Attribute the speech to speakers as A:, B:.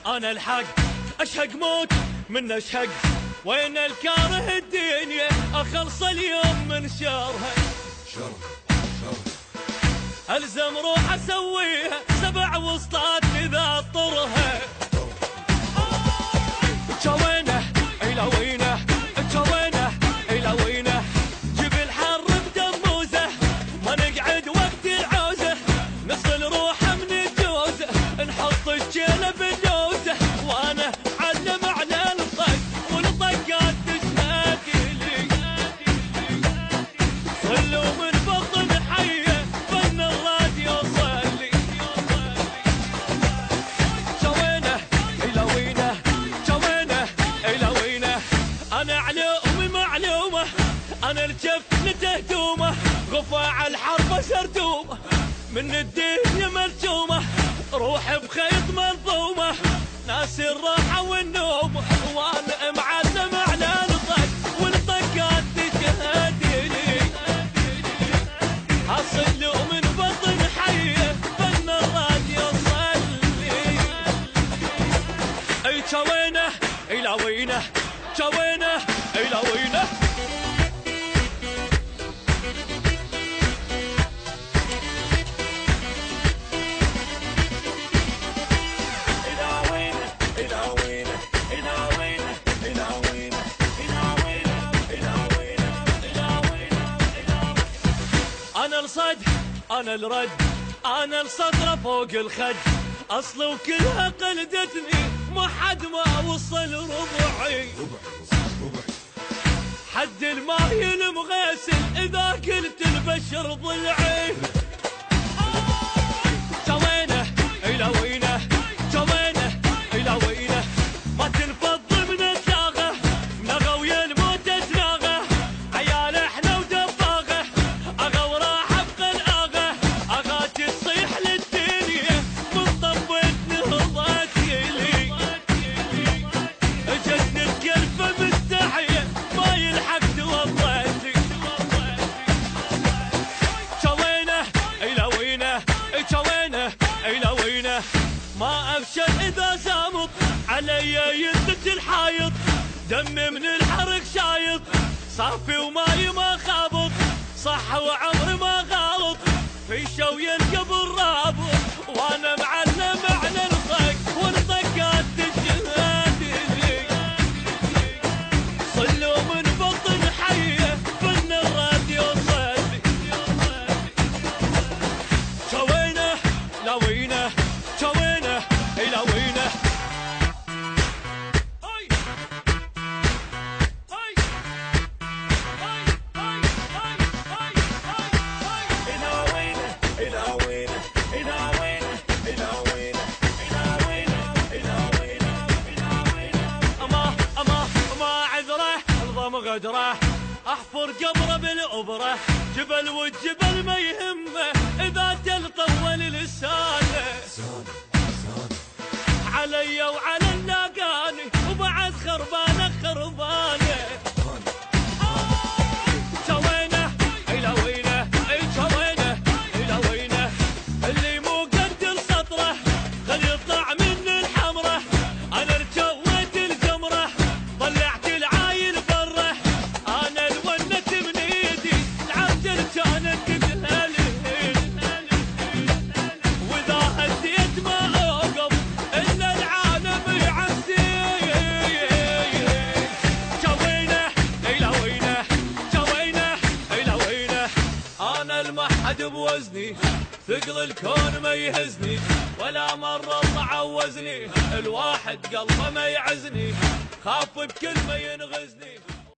A: انا الحق اشهق موت من اشهق، وين الكاره الدنيا اخلص اليوم من شرها. الزم روح اسويها 7 وسطات اذا اضطرها. جوينه الى وينه، جوينه الى وينه، جيب الحر بدموزه، ما نقعد وقت العوزه، نغسل روحه من الجوزه، نحط الجيله باللوزه، وانا علم على الطق والطقات تشهد لي. صلوا من بطن حيه فن الراديو صلي. جوينه الى وينه، جوينه الى وينه، انا علومي معلومه، انا الجفن تهدومه، غفاع الحرب سردومه، من الدنيا ملجومه، روح بخيط منظومه، ناس الراحه والنوم، وانا معلم على الطق والطقات تشهد لي. اصلوا من بطن حيه فن الراديو صلي. اي جوينه الى وينه، جوينه الى وينه. انا الصد انا الرد، انا الصدر فوق الخد، اصل وكلها قلدتني ما حد ما وصل ربعي. حد الماي المغسل اذا قلت البشر ضلعي. جوينه الى وينه، جوينه الى وينه، ما تنفض من الداغه، نغى ويا الموت تناغه، عيال احنا ودباغه، اغا وراح ابقى الاغه، اغا تصيح للدنيا من طبت نهضتي لي. جتني الكلفه مستحيه ما يلحق توضتي. جوينه الى وينه، جوينه الى وينه، ما ابشر اذا زامط علي يدة الحايط، دمي من الحرق شايط، صافي وماي ما خابط، صح وعمري ما غلط، في شوي القبر رابط، وانا معلم على الطق والطقات تشهد لي. صلوا من بطن حيه فن الراديو صلي. جوينه الى وينه، جوينه الى وينه. غدره احفر قبره بالابره، جبل والجبل ما يهمه اذا تلطول لسانه، علي وعلى اللاقاني وبعد خربانه خربانه. جوينه الى وينه، جوينه الى وينه، اللي مو قد سطره خل يطلع من الحمره، انا رجويت الجمره طلعت العايل بره، انا الونت من ايدي العبد كانت تتهلل، واذا هديت ما اوقف الا العالم يعزي. جوينه الى وينه، جوينه الى وينه، انا المحد بوزني ثقل الكون ما يهزني، ولا مرة تعوزني الواحد قلبه ما يعزني، خاف بكل ما ينغزني.